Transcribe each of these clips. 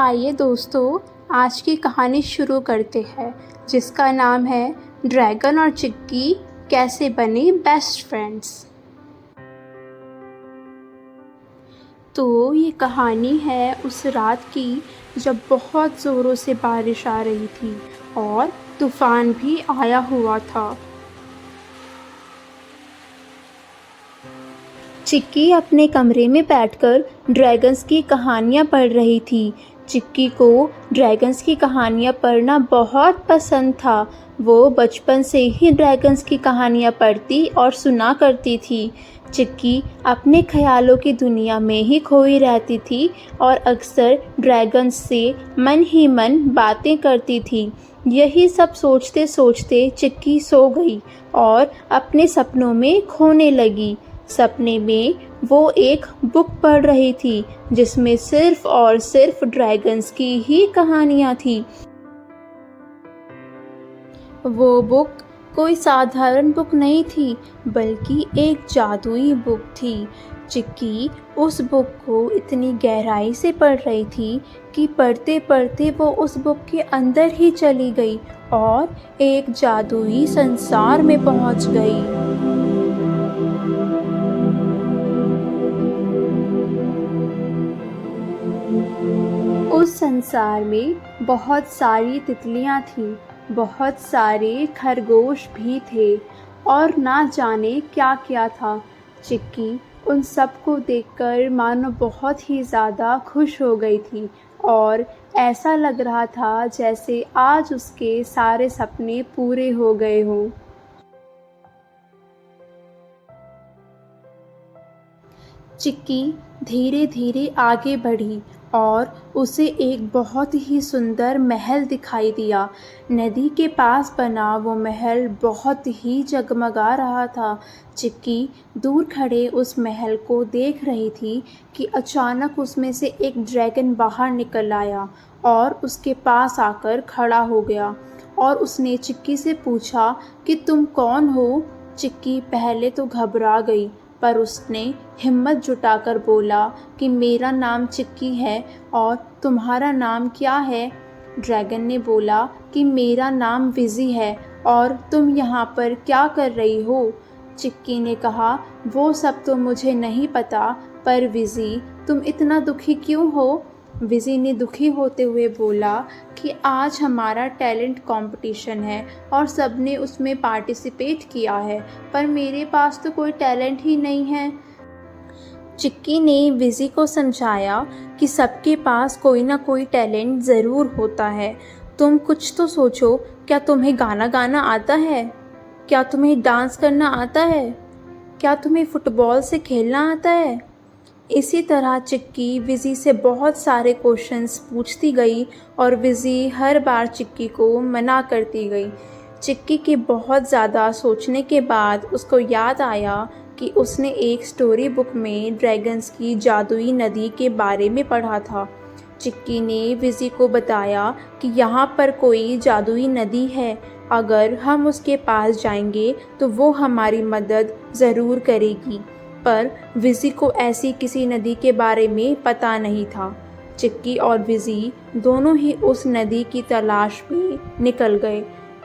आइए दोस्तों, आज की कहानी शुरू करते हैं जिसका नाम है ड्रैगन और चिक्की कैसे बने बेस्ट फ्रेंड्स। तो ये कहानी है उस रात की जब बहुत ज़ोरों से बारिश आ रही थी और तूफ़ान भी आया हुआ था। चिक्की अपने कमरे में बैठकर ड्रैगन्स की कहानियाँ पढ़ रही थी। चिक्की को ड्रैगन्स की कहानियाँ पढ़ना बहुत पसंद था। वो बचपन से ही ड्रैगन्स की कहानियाँ पढ़ती और सुना करती थी। चिक्की अपने ख़यालों की दुनिया में ही खोई रहती थी और अक्सर ड्रैगन्स से मन ही मन बातें करती थी। यही सब सोचते सोचते चिक्की सो गई और अपने सपनों में खोने लगी। सपने में वो एक बुक पढ़ रही थी जिसमें सिर्फ और सिर्फ ड्रैगन्स की ही कहानियाँ थी। वो बुक कोई साधारण बुक नहीं थी बल्कि एक जादुई बुक थी। चिक्की उस बुक को इतनी गहराई से पढ़ रही थी कि पढ़ते पढ़ते वो उस बुक के अंदर ही चली गई और एक जादुई संसार में पहुंच गई। उस संसार में बहुत सारी तितलियां थीं, बहुत सारे खरगोश भी थे और ना जाने क्या क्या था। चिक्की उन सब को देखकर मानो बहुत ही ज़्यादा खुश हो गई थी और ऐसा लग रहा था जैसे आज उसके सारे सपने पूरे हो गए हों। चिक्की धीरे धीरे आगे बढ़ी और उसे एक बहुत ही सुंदर महल दिखाई दिया। नदी के पास बना वो महल बहुत ही जगमगा रहा था। चिक्की दूर खड़े उस महल को देख रही थी कि अचानक उसमें से एक ड्रैगन बाहर निकल आया और उसके पास आकर खड़ा हो गया और उसने चिक्की से पूछा कि तुम कौन हो। चिक्की पहले तो घबरा गई पर उसने हिम्मत जुटाकर बोला कि मेरा नाम चिक्की है और तुम्हारा नाम क्या है। ड्रैगन ने बोला कि मेरा नाम विज़ी है और तुम यहाँ पर क्या कर रही हो। चिक्की ने कहा वो सब तो मुझे नहीं पता, पर विज़ी तुम इतना दुखी क्यों हो। विज़ी ने दुखी होते हुए बोला कि आज हमारा टैलेंट कंपटीशन है और सबने उसमें पार्टिसिपेट किया है, पर मेरे पास तो कोई टैलेंट ही नहीं है। चिक्की ने विज़ी को समझाया कि सबके पास कोई ना कोई टैलेंट ज़रूर होता है। तुम कुछ तो सोचो, क्या तुम्हें गाना गाना आता है? क्या तुम्हें डांस करना आता है? क्या तुम्हें फुटबॉल से खेलना आता है? इसी तरह चिक्की विज़ी से बहुत सारे क्वेश्चंस पूछती गई और विज़ी हर बार चिक्की को मना करती गई। चिक्की के बहुत ज़्यादा सोचने के बाद उसको याद आया कि उसने एक स्टोरी बुक में ड्रैगन्स की जादुई नदी के बारे में पढ़ा था। चिक्की ने विज़ी को बताया कि यहाँ पर कोई जादुई नदी है, अगर हम उसके पास जाएंगे तो वो हमारी मदद ज़रूर करेगी। पर विज़ी को ऐसी किसी नदी के बारे में पता नहीं था। चिक्की और विज़ी दोनों ही उस नदी की तलाश में निकल गए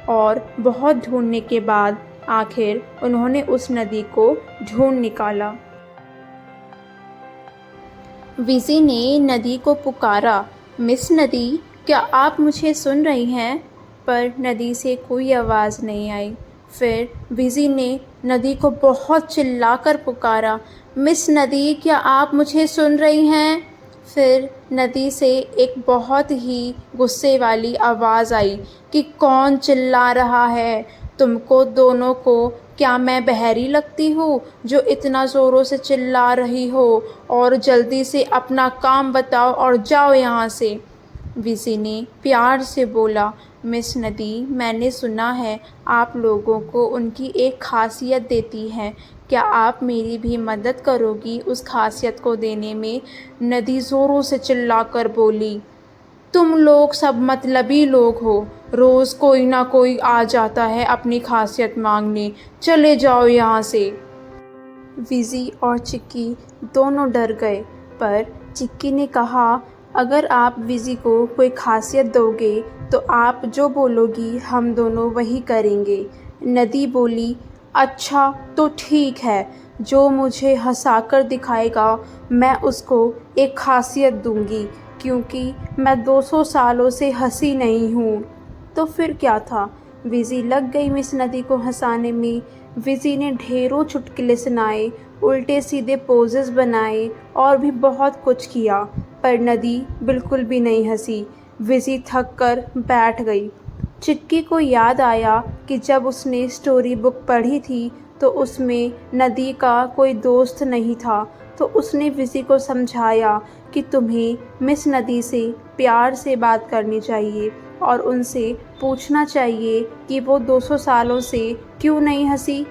और बहुत ढूंढने के बाद आखिर उन्होंने उस नदी को ढूंढ निकाला। विज़ी ने नदी को पुकारा, मिस नदी, क्या आप मुझे सुन रही हैं? पर नदी से कोई आवाज़ नहीं आई। फिर विज़ी ने नदी को बहुत चिल्लाकर पुकारा, मिस नदी, क्या आप मुझे सुन रही हैं? फिर नदी से एक बहुत ही गुस्से वाली आवाज़ आई कि कौन चिल्ला रहा है? तुमको दोनों को क्या मैं बहरी लगती हूँ जो इतना ज़ोरों से चिल्ला रही हो? और जल्दी से अपना काम बताओ और जाओ यहाँ से। विज़ी ने प्यार से बोला, मिस नदी, मैंने सुना है आप लोगों को उनकी एक खासियत देती है, क्या आप मेरी भी मदद करोगी उस खासियत को देने में? नदी ज़ोरों से चिल्लाकर बोली, तुम लोग सब मतलबी लोग हो, रोज़ कोई ना कोई आ जाता है अपनी खासियत मांगने, चले जाओ यहाँ से। विज़ी और चिक्की दोनों डर गए, पर चिक्की ने कहा, अगर आप विज़ी को कोई ख़ासियत दोगे तो आप जो बोलोगी हम दोनों वही करेंगे। नदी बोली, अच्छा तो ठीक है, जो मुझे हँसाकर दिखाएगा मैं उसको एक ख़ासियत दूँगी, क्योंकि मैं 200 सालों से हँसी नहीं हूँ। तो फिर क्या था, विज़ी लग गई मिस नदी को हँसाने में। विज़ी ने ढेरों चुटकुले सुनाए, उल्टे सीधे पोजेस बनाए और भी बहुत कुछ किया, पर नदी बिल्कुल भी नहीं हँसी। विज़ी थक कर बैठ गई। चिक्की को याद आया कि जब उसने स्टोरी बुक पढ़ी थी तो उसमें नदी का कोई दोस्त नहीं था। तो उसने विज़ी को समझाया कि तुम्हें मिस नदी से प्यार से बात करनी चाहिए और उनसे पूछना चाहिए कि वो 200 सालों से क्यों नहीं हँसी।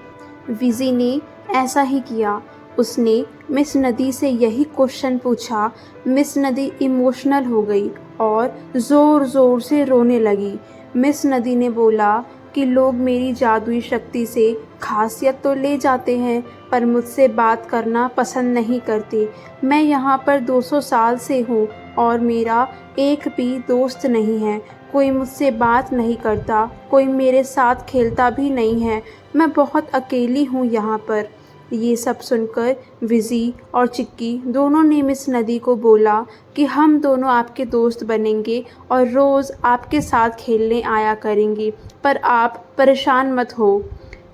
विज़ी ने ऐसा ही किया। उसने मिस नदी से यही क्वेश्चन पूछा। मिस नदी इमोशनल हो गई और ज़ोर-ज़ोर से रोने लगी। मिस नदी ने बोला कि लोग मेरी जादुई शक्ति से खासियत तो ले जाते हैं, पर मुझसे बात करना पसंद नहीं करते। मैं यहाँ पर 200 साल से हूँ और मेरा एक भी दोस्त नहीं है। कोई मुझसे बात नहीं करता, कोई मेरे साथ खेलता भी नहीं है। मैं बहुत अकेली हूँ यहाँ पर। ये सब सुनकर विज़ी और चिक्की दोनों ने मिस नदी को बोला कि हम दोनों आपके दोस्त बनेंगे और रोज़ आपके साथ खेलने आया करेंगे, पर आप परेशान मत हो।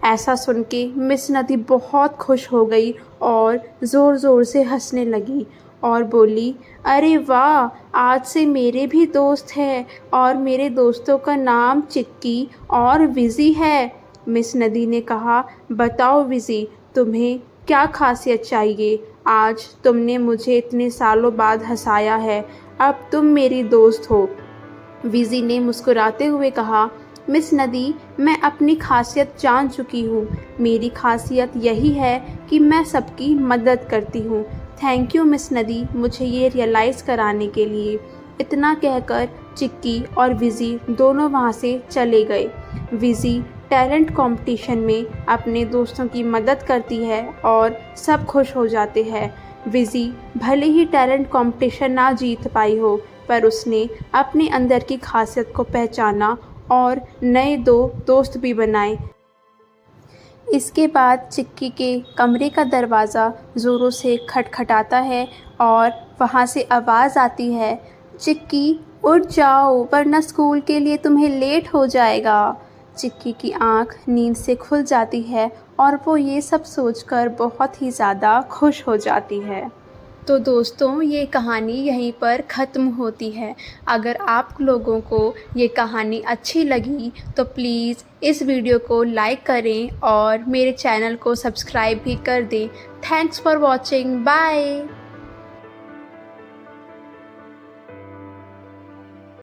ऐसा सुन के मिस नदी बहुत खुश हो गई और ज़ोर-ज़ोर से हँसने लगी और बोली, अरे वाह! आज से मेरे भी दोस्त हैं और मेरे दोस्तों का नाम चिक्की और विज़ी है। मिस नदी ने कहा, बताओ विज़ी, तुम्हें क्या ख़ासियत चाहिए? आज तुमने मुझे इतने सालों बाद हँसाया है, अब तुम मेरी दोस्त हो। विज़ी ने मुस्कुराते हुए कहा, मिस नदी, मैं अपनी ख़ासियत जान चुकी हूँ। मेरी ख़ासियत यही है कि मैं सबकी मदद करती हूँ। थैंक यू मिस नदी, मुझे ये रियलाइज़ कराने के लिए। इतना कहकर चिक्की और विज़ी दोनों वहाँ से चले गए। विज़ी टैलेंट कंपटीशन में अपने दोस्तों की मदद करती है और सब खुश हो जाते हैं। विज़ी भले ही टैलेंट कंपटीशन ना जीत पाई हो, पर उसने अपने अंदर की खासियत को पहचाना और नए 2 दोस्त भी बनाए। इसके बाद चिक्की के कमरे का दरवाज़ा ज़ोरों से खटखटाता है और वहाँ से आवाज़ आती है, चिक्की उठ जाओ वरना स्कूल के लिए तुम्हें लेट हो जाएगा। चिक्की की आँख नींद से खुल जाती है और वो ये सब सोचकर बहुत ही ज़्यादा खुश हो जाती है। तो दोस्तों, ये कहानी यहीं पर ख़त्म होती है। अगर आप लोगों को ये कहानी अच्छी लगी तो प्लीज़ इस वीडियो को लाइक करें और मेरे चैनल को सब्सक्राइब भी कर दें। Thanks for watching. बाय।